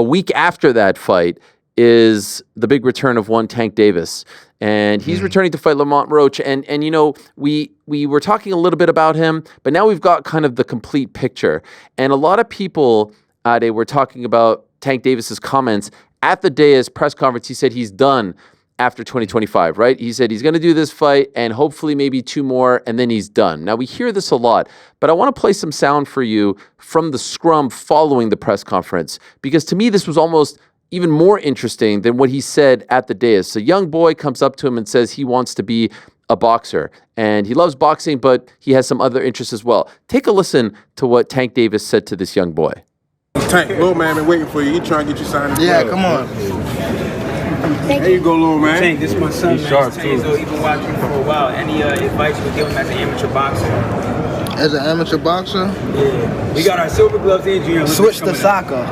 a week after that fight is the big return of one Tank Davis. And he's returning to fight Lamont Roach. And we were talking a little bit about him, but now we've got kind of the complete picture. And a lot of people, Ade, were talking about Tank Davis's comments at the Deus press conference. He said he's done after 2025, right? He said he's going to do this fight and hopefully maybe 2 more, and then he's done. Now, we hear this a lot, but I want to play some sound for you from the scrum following the press conference, because to me, this was almost even more interesting than what he said at the dais. A young boy comes up to him and says he wants to be a boxer, and he loves boxing, but he has some other interests as well. Take a listen to what Tank Davis said to this young boy. Tank, little man been waiting for you. He trying to get you signed. Yeah, come on. There you go, little man. Tank, this is my son. He's sharp, too. So he's been watching for a while. Any advice you would give him as an amateur boxer? As an amateur boxer? Yeah. We got our silver gloves in, Junior. Switch to soccer.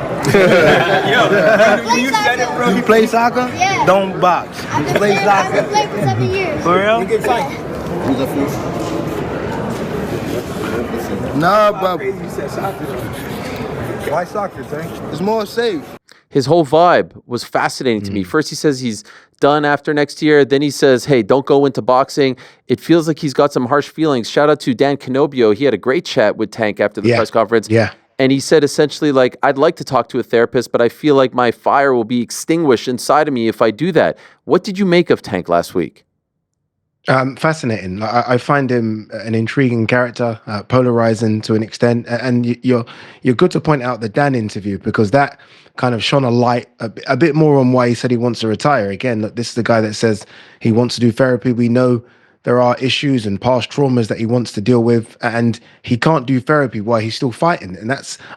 You play soccer? Yeah. Don't box. You play soccer. I've played for 7 years. For real? You can fight. Nah, but You said soccer. why soccer, Tank? It's more safe. His whole vibe was fascinating to me. First, he says he's done after next year. Then he says, hey, don't go into boxing. It feels like he's got some harsh feelings. Shout out to Dan Canobio. He had a great chat with Tank after the press conference. Yeah. And he said essentially, like, I'd like to talk to a therapist, but I feel like my fire will be extinguished inside of me if I do that. What did you make of Tank last week? Fascinating. I find him an intriguing character, polarizing to an extent. And you're good to point out the Dan interview, because that kind of shone a light a bit more on why he said he wants to retire. Again, look, this is the guy that says he wants to do therapy. We know there are issues and past traumas that he wants to deal with, and he can't do therapy while he's still fighting. And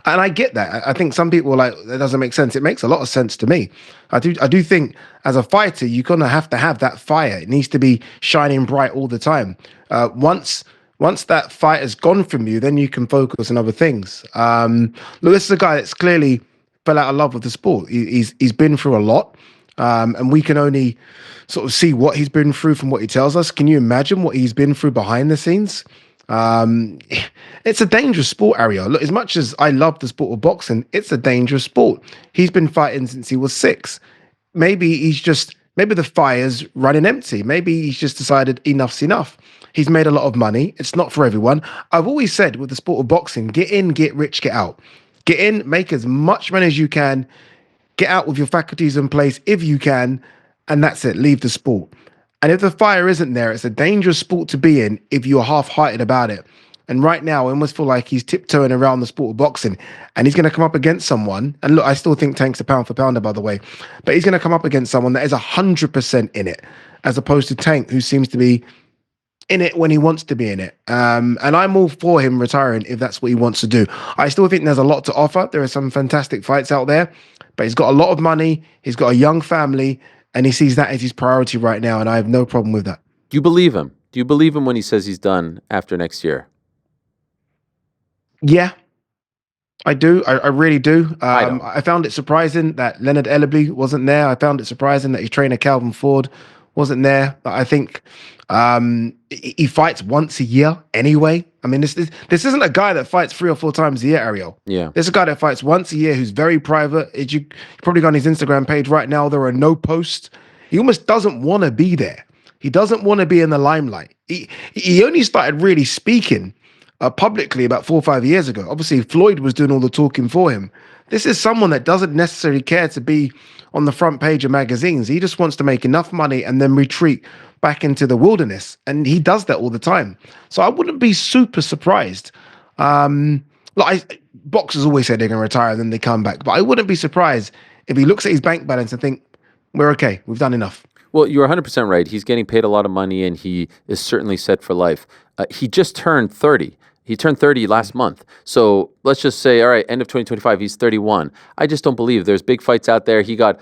I get that. I think some people are like, that doesn't make sense. It makes a lot of sense to me. I do think as a fighter, you're gonna have to have that fire. It needs to be shining bright all the time. Once that fight has gone from you, then you can focus on other things. Look, this is a guy that's clearly fell out of love with the sport. He's been through a lot. And we can only sort of see what he's been through from what he tells us. Can you imagine what he's been through behind the scenes? It's a dangerous sport, Ariel. Look, as much as I love the sport of boxing, it's a dangerous sport. He's been fighting since he was 6. Maybe the fire's running empty. Maybe he's just decided enough's enough. He's made a lot of money. It's not for everyone. I've always said with the sport of boxing, get in, get rich, get out. Get in, make as much money as you can. Get out with your faculties in place if you can, and that's it. Leave the sport. And if the fire isn't there, it's a dangerous sport to be in if you're half-hearted about it. And right now, I almost feel like he's tiptoeing around the sport of boxing, and he's going to come up against someone. And look, I still think Tank's a pound for pounder, by the way, but he's going to come up against someone that is 100% in it, as opposed to Tank, who seems to be in it when he wants to be in it. And I'm all for him retiring if that's what he wants to do. I still think there's a lot to offer. There are some fantastic fights out there, but he's got a lot of money. He's got a young family, and he sees that as his priority right now. And I have no problem with that. Do you believe him? Do you believe him when he says he's done after next year? Yeah, I do. I really do. I found it surprising that Leonard Ellaby wasn't there. I found it surprising that his trainer Calvin Ford wasn't there. But I think he fights once a year anyway. I mean, this isn't a guy that fights 3 or 4 times a year, Ariel. Yeah. There's a guy that fights once a year who's very private. You probably got on his Instagram page right now. There are no posts. He almost doesn't want to be there. He doesn't want to be in the limelight. He only started really speaking publicly about 4 or 5 years ago. Obviously, Floyd was doing all the talking for him. This is someone that doesn't necessarily care to be on the front page of magazines. He just wants to make enough money and then retreat back into the wilderness. And he does that all the time. So I wouldn't be super surprised. Boxers always say they're going to retire and then they come back. But I wouldn't be surprised if he looks at his bank balance and think, we're okay, we've done enough. Well, you're 100% right. He's getting paid a lot of money, and he is certainly set for life. He just turned 30. He turned 30 last month. So let's just say, all right, end of 2025, he's 31. I just don't believe there's big fights out there. He got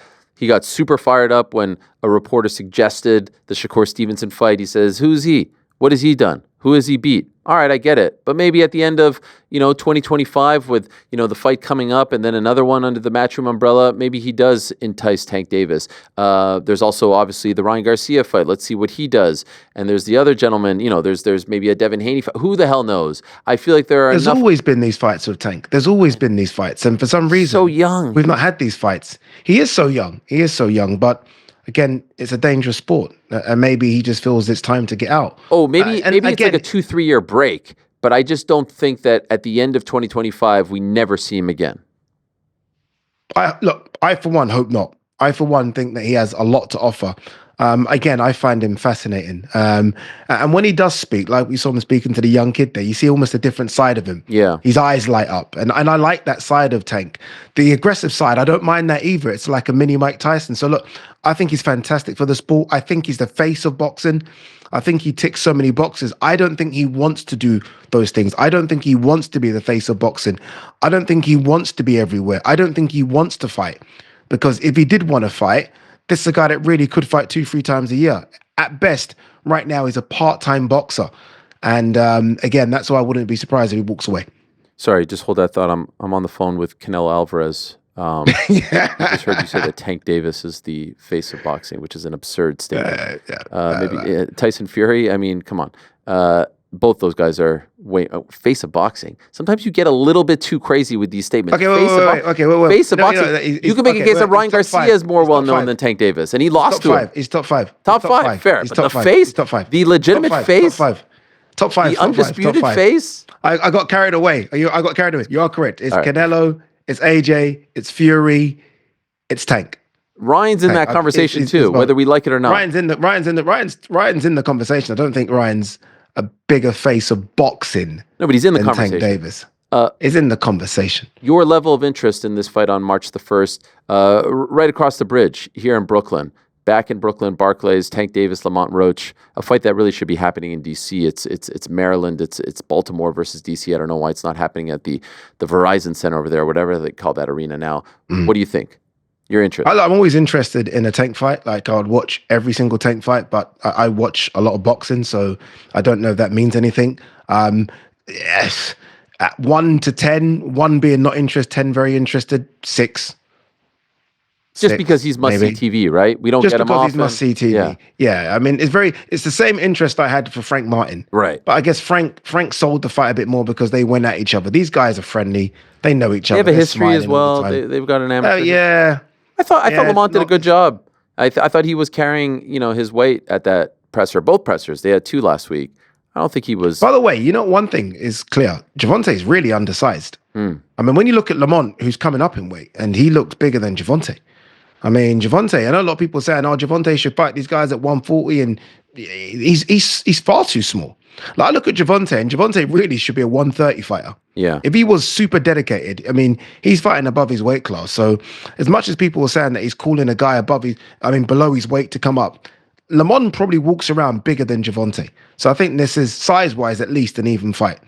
super fired up when a reporter suggested the Shakur Stevenson fight. He says, who's he? What has he done? Who has he beat? All right, I get it. But maybe at the end of, 2025 with, the fight coming up and then another one under the Matchroom umbrella, maybe he does entice Tank Davis. There's also obviously the Ryan Garcia fight. Let's see what he does. And there's the other gentleman, there's maybe a Devin Haney fight. Who the hell knows? I feel like there's always been these fights with Tank. There's always been these fights. And for some reason, so young. We've not had these fights. He is so young. But again, it's a dangerous sport, and maybe he just feels it's time to get out. Oh, maybe it's like a 2-3 year break, but I just don't think that at the end of 2025 we never see him again. I for one hope not. I for one think that he has a lot to offer. Again, I find him fascinating. And when he does speak, like we saw him speaking to the young kid there, you see almost a different side of him. Yeah. His eyes light up. And I like that side of Tank. The aggressive side, I don't mind that either. It's like a mini Mike Tyson. So look, I think he's fantastic for the sport. I think he's the face of boxing. I think he ticks so many boxes. I don't think he wants to do those things. I don't think he wants to be the face of boxing. I don't think he wants to be everywhere. I don't think he wants to fight. Because if he did want to fight, this is a guy that really could fight 2-3 times a year. At best, right now, he's a part-time boxer. And again, that's why I wouldn't be surprised if he walks away. Sorry, just hold that thought. I'm on the phone with Canelo Alvarez. I just heard you say that Tank Davis is the face of boxing, which is an absurd statement. Maybe Tyson Fury. I mean, come on. Both those guys are face of boxing. Sometimes you get a little bit too crazy with these statements. Okay, face of boxing. You can make a case that Ryan Garcia is more well known than Tank Davis, and he lost to him. He's top five. Top five, fair. But the face, the legitimate face, top five, the undisputed face. I got carried away. I got carried away. You are correct. It's Canelo. It's AJ. It's Fury. It's Tank. Ryan's in that conversation too, whether we like it or not. Ryan's in the conversation. I don't think Ryan's a bigger face of boxing. No, but he's in the conversation. Tank Davis is in the conversation. Your level of interest in this fight on March the 1st, right across the bridge here in Brooklyn, back in Brooklyn, Barclays, Tank Davis, Lamont Roach, a fight that really should be happening in D.C. It's Maryland, it's Baltimore versus D.C. I don't know why it's not happening at the Verizon Center over there, whatever they call that arena now. What do you think? Your interest? I'm always interested in a Tank fight. Like I would watch every single Tank fight, but I watch a lot of boxing, so I don't know if that means anything. Yes, at 1 to 10, 1 being not interested, 10 very interested, 6. Just because he's must-see TV, right? We don't just get him off. Just because he's must-see TV. Yeah. I mean, it's the same interest I had for Frank Martin. Right. But I guess Frank sold the fight a bit more because they went at each other. These guys are friendly. They know each other. They have a history as well. They've got an amateur. Yeah. I thought Lamont did a good job. I thought he was carrying, his weight at that presser. Both pressers. They had 2 last week. I don't think he was. By the way, one thing is clear. Gervonta is really undersized. I mean, when you look at Lamont, who's coming up in weight, and he looked bigger than Gervonta. I mean, Gervonta, I know a lot of people saying, Gervonta should fight these guys at 140, and he's far too small. Like, I look at Gervonta, and Gervonta really should be a 130 fighter. Yeah. If he was super dedicated, I mean, he's fighting above his weight class. So as much as people were saying that he's calling a guy below his weight to come up, Lamont probably walks around bigger than Gervonta. So I think this is, size-wise, at least an even fight.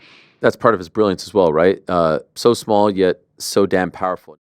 That's part of his brilliance as well, right? So small, yet so damn powerful.